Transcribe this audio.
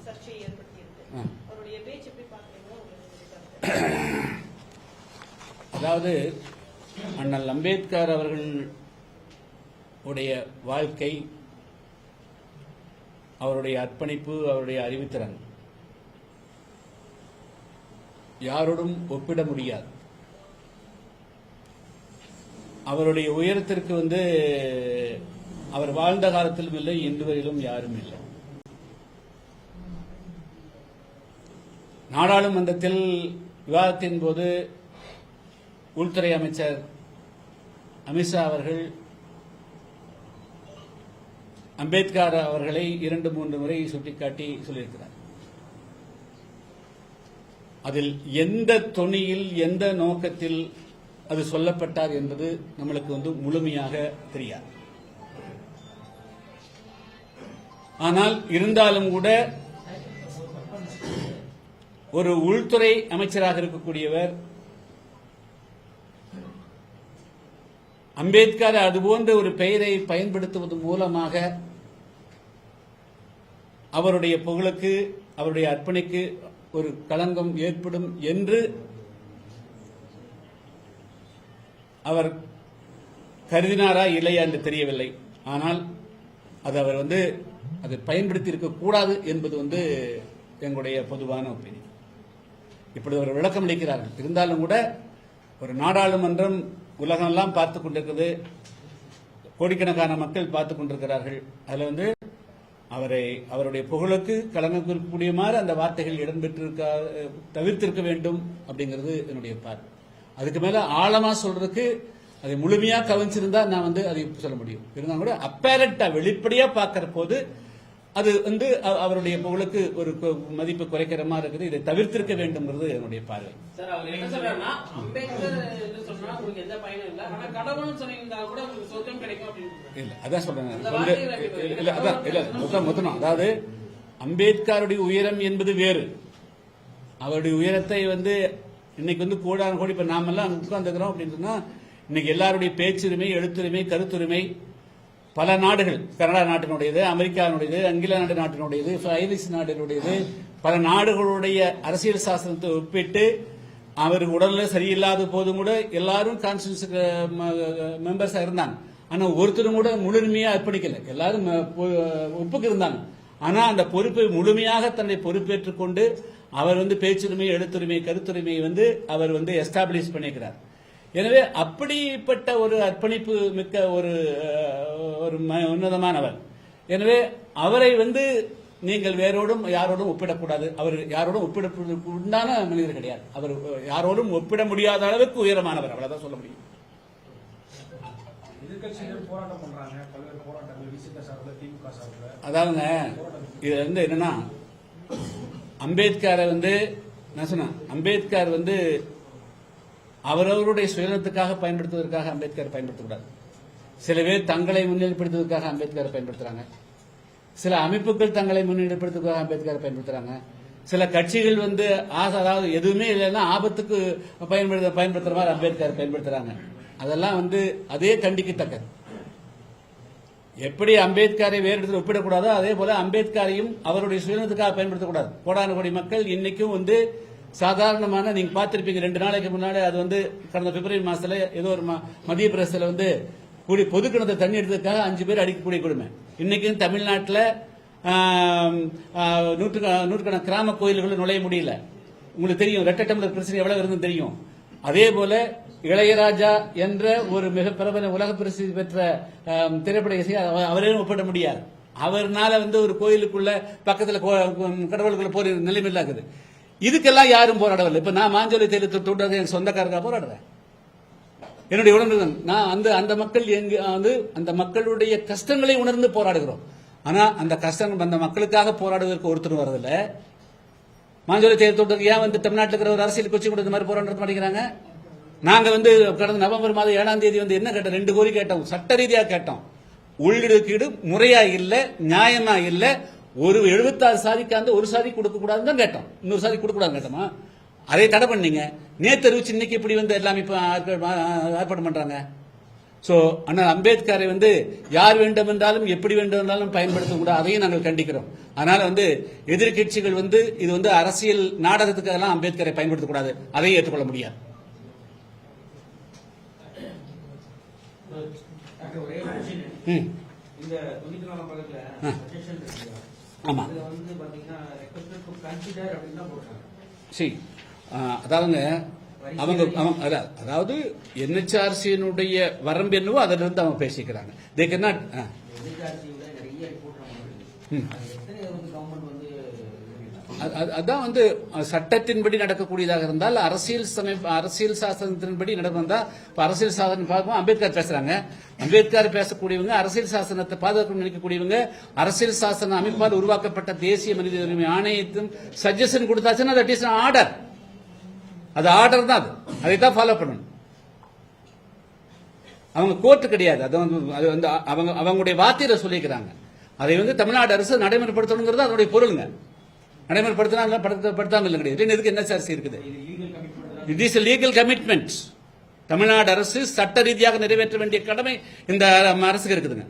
சர்ச்சையை ஏற்படுத்தியிருக்கு. அவருடைய பேச்சு எப்படி பார்க்குறீங்களோ? அதாவது அண்ணல் அம்பேத்கர் அவர்கள் உடைய வாழ்க்கை, அவருடைய அர்ப்பணிப்பு, அவருடைய அறிவுத்திறன் யாரோடும் ஒப்பிட முடியாது. அவருடைய உயரத்திற்கு அவர் வாழ்ந்த காலத்திலும் இல்லை, இன்று வரையிலும் யாரும் இல்லை. நாடாளுமன்றத்தில் விவாதத்தின் போது உள்துறை அமைச்சர் அமித்ஷா அவர்கள் அம்பேத்கர் அவர்களை 2-3 முறை சுட்டிக்காட்டி சொல்லியிருக்கிறார். அதில் எந்த தொனியில், எந்த நோக்கத்தில் அது சொல்லப்பட்டார் என்பது நம்மளுக்கு முழுமையாக தெரியாது. ஆனால் இருந்தாலும் கூட ஒரு உள்துறை அமைச்சராக இருக்கக்கூடியவர் அம்பேத்கர் அதுபோன்ற ஒரு பெயரை பயன்படுத்துவது மூலமாக அவருடைய புகழுக்கு, அவருடைய அர்ப்பணிக்கு ஒரு களங்கம் ஏற்படும் என்று அவர் கருதினாரா இல்லையா என்று தெரியவில்லை. ஆனால் அது அவர் அதை பயன்படுத்தி இருக்கக்கூடாது என்பது எங்களுடைய பொதுவான ஒப்பீனியன். இப்படி ஒரு விளக்கம் அளிக்கிறார்கள். இருந்தாலும் கூட ஒரு நாடாளுமன்றம் உலகமெல்லாம் பார்த்துக் கொண்டிருக்கிறது, கோடிக்கணக்கான மக்கள் பார்த்துக் கொண்டிருக்கிறார்கள். அதுல அவருடைய புகழுக்கு களங்கம் குறிக்கக்கூடியமாறு அந்த வார்த்தைகள் தவிர்த்திருக்க வேண்டும் அப்படிங்கிறது என்னுடைய பார்வை. அதுக்கு மேல ஆழமா சொல்றதுக்கு அதை முழுமையா கவனிச்சிருந்தா நான் அதை சொல்ல முடியும். இருந்தாலும் கூட அப்பேரண்டா வெளிப்படையா பார்க்கிற போது அது அவருடைய புகழுக்கு ஒரு மதிப்பு குறைக்கிற மாதிரி இருக்குது. இதை தவிர்த்திருக்க வேண்டும்ங்கிறது என்னுடைய பார்வை. சார், அவர் என்ன சொல்றாருன்னா, அம்பேத்கர் சொன்னா உங்களுக்கு எந்த பயனும் இல்லை, ஆனா கடவுள்னு சொன்னீங்கன்னா கூட உங்களுக்கு சொர்க்கம் கிடைக்கும் அப்படின்னு. இல்ல, அதான் சொல்றேன். இல்ல, அதான் இல்ல மொத்தம். அதாவது அம்பேத்கருடைய உயரம் என்பது வேறு. அவருடைய உயரத்தை இன்னைக்கு கோடான கோடி இப்ப நாமெல்லாம் உட்கார்ந்துக்கிறோம் அப்படின்னு சொன்னா, இன்னைக்கு எல்லாருடைய பேச்சுரிமை, எழுத்துரிமை, கருத்துரிமை பல நாடுகள், கனடா நாட்டினுடையது, அமெரிக்காவினுடையது, இங்கிலாந்து நாட்டினுடையது, ஐரிஷ் நாட்டினுடையது, பல நாடுகளுடைய அரசியல் சாசனத்தை ஒப்பிட்டு அவர் உடல்ல சரியில்லாத போதும் கூட எல்லாரும் கான்ஸ்டிடியூஷன் மெம்பர்ஸா இருந்தாங்க. ஆனா ஒருத்தரும் கூட முழுமையா அர்ப்பணிக்கல. எல்லாரும் ஒப்புக்கு இருந்தாங்க. ஆனா அந்த பொறுப்பை முழுமையாக தன்னை பொறுப்பேற்றுக் கொண்டு அவர் பேச்சுரிமை, எழுத்துரிமை, கருத்துரிமை அவர் எஸ்டாப்ளிஷ் பண்ணிக்கிறார். எனவே அப்படிப்பட்ட ஒரு அர்ப்பணிப்பு மிக்க ஒரு உன்னதமானவர். எனவே அவரை நீங்கள் வேறோடும் யாரோடும் ஒப்பிடக்கூடாது. அவர் யாரோடும் ஒப்பிடப்படுவதற்கு உண்டான மனிதர் கிடையாது. அவர் யாரோடும் ஒப்பிட முடியாத அளவுக்கு உயரமானவர். அவ்வளவுதான் சொல்ல முடியும். அதாவதுங்க, இது என்னன்னா, அம்பேத்கரை நான் சொன்னேன், அம்பேத்கர் அவரவருடைய சுயநலத்துக்காக பயன்படுத்துவதற்காக அம்பேத்கர் பயன்படுத்தக்கூடாது. சில பேர் தங்களை முன்னிலைப்படுத்துவதற்காக அம்பேத்கரை பயன்படுத்துறாங்க. சில அமைப்புகள் தங்களை முன்னிலைப்படுத்துவதற்காக அம்பேத்கரை பயன்படுத்துறாங்க. சில கட்சிகள் அதாவது எதுவுமே இல்லைன்னா ஆபத்துக்கு பயன்படுத்துற மாதிரி அம்பேத்கர் பயன்படுத்துறாங்க. அதெல்லாம் அதே கண்டிக்கத்தக்கது. எப்படி அம்பேத்கரை வேறு இடத்துல ஒப்பிடக்கூடாதோ அதே போல அம்பேத்கரையும் அவருடைய சுயநலத்துக்காக பயன்படுத்தக்கூடாது. கோடான கோடி மக்கள் இன்னைக்கும் சாதாரணமான, நீங்க பார்த்திருப்பீங்க 2 நாளைக்கு முன்னாடி அது கடந்த பிப்ரவரி மாசத்துல ஏதோ ஒரு மத்திய பிரதேசத்துல கூடி பொதுக்கிணத்தை தண்ணி எடுத்ததுக்காக 5 பேர் அடிக்கக்கூடிய கொடுமை. இன்னைக்கும் தமிழ்நாட்டில் நூற்றுக்கணக்கான கிராம கோயில்கள் நுழைய முடியல. உங்களுக்கு தெரியும் ரெட்டை டம்ளர் பிரச்சனை எவ்வளவு இருந்துன்னு தெரியும். அதே போல இளையராஜா என்ற ஒரு மிக பிரபல உலக பிரசித்தி பெற்ற திரைப்பட இசை அவரே ஒப்பிட முடியாது. அவர்னால ஒரு கோயிலுக்குள்ள பக்கத்துல கடவுளுக்குள்ள போற நிலைமை இருக்குது. இதுக்கெல்லாம் யாரும் போராடவில்லை. இப்ப நான் மாஞ்சோலை தேயிலை தொட்டது என் சொந்தக்காரர்களாக போராடுறேன். என்னுடைய உணர்வு நான் அந்த மக்கள் அந்த மக்களுடைய கஷ்டங்களை உணர்ந்து போராடுகிறோம். ஆனா அந்த கஷ்டங்கள் அந்த மக்களுக்காக போராடுவதற்கு ஒருத்தர் வரதில்லை. மாஞ்சோலை தேயிலை தோட்டத்துக்கு ஏன் தமிழ்நாட்டில் இருக்கிற ஒரு அரசியல் கட்சி கூட இந்த மாதிரி போராட மாட்டேங்கிறாங்க? நாங்க கடந்த நவம்பர் மாதம் 7ஆம் தேதி என்ன கேட்டோம்? 2 கோரிக்கை கேட்டோம், சட்ட ரீதியாக கேட்டோம். உள்ளிடுக்கீடு முறையா இல்ல, நியாயமா இல்ல. ஒரு 76 சாதிக்கு ஒரு சாதி கொடுக்க கூடாதுன்னு தான் கேட்டோம். இன்னொரு சாதி கொடுக்க கூடாது கேட்டோமா? அதை தடை பண்ணீங்க. நேத்து அறிவிச்சு இன்னைக்கு இப்படி எல்லாமே ஆர்ப்பாட்டம் பண்றாங்க. சோ ஆனால் அம்பேத்கரை யார் வேண்டுமென்றாலும் எப்படி வேண்டுமென்றாலும் பயன்படுத்தக்கூடாது, அதையும் நாங்கள் கண்டிக்கிறோம். அதனால எதிர்கட்சிகள் இது அரசியல் நாடகத்துக்கெல்லாம் அம்பேத்கரை பயன்படுத்தக்கூடாது, அதையும் ஏற்றுக்கொள்ள முடியாது. ஒரே இந்த 94 பக்கத்துல சஜஷன் இருக்கு. ஆமா, அதுல பாத்தீங்கன்னா ரெக்வெஸ்ட் டு கன்சிடர் அப்படின்னு தான் போட்டாங்க. சரி, அதாவது என்ஹெச்ஆர்சியினுடைய வரம்பு என்னவோ அதிலிருந்து இருந்து அவங்க பேசிக்கிறாங்க. தே கேன் நாட் என்ஹெச்ஆர்சியோட நிறைய ரிப்போர்ட் எத்தனை கவர்மெண்ட் அதான் சட்டத்தின்படி நடக்கக்கூடியதாக இருந்தால் அரசியல் சாசனத்தின்படி நடந்தா அரசியல் சாசனம் பார்க்கும். அம்பேத்கர் பேசுறாங்க, அம்பேத்கர் பேசக்கூடியவங்க அரசியல் சாசனத்தை பாதுகாக்கணும்னு நினைக்கக்கூடியவங்க அரசியல் சாசன அமைப்பால் உருவாக்கப்பட்ட தேசிய மனித உரிமை ஆணையத்தின் சஜஷன் கொடுத்தாச்சுன்னா தட் இஸ் ஆர்டர். அது ஆர்டர் தான், அதைத்தான் ஃபாலோ பண்ணணும். அவங்க கோர்ட்டு கிடையாது, அது அவங்களுடைய வார்த்தையில சொல்லிக்கிறாங்க. அதை தமிழ்நாடு அரசு நடைமுறைப்படுத்தணுங்கிறது அதனுடைய பொருளுங்க. நடைமுறைப்படுத்தினாங்க, படுத்தாமல் இல்லை கிடையாது. இதுக்கு என்ன சார்சி இருக்குது? It is legal commitment. Tamil Nadu அரசு சட்ட ரீதியாக நிறைவேற்ற வேண்டிய கடமை இந்த அரசுக்கு இருக்குதுங்க.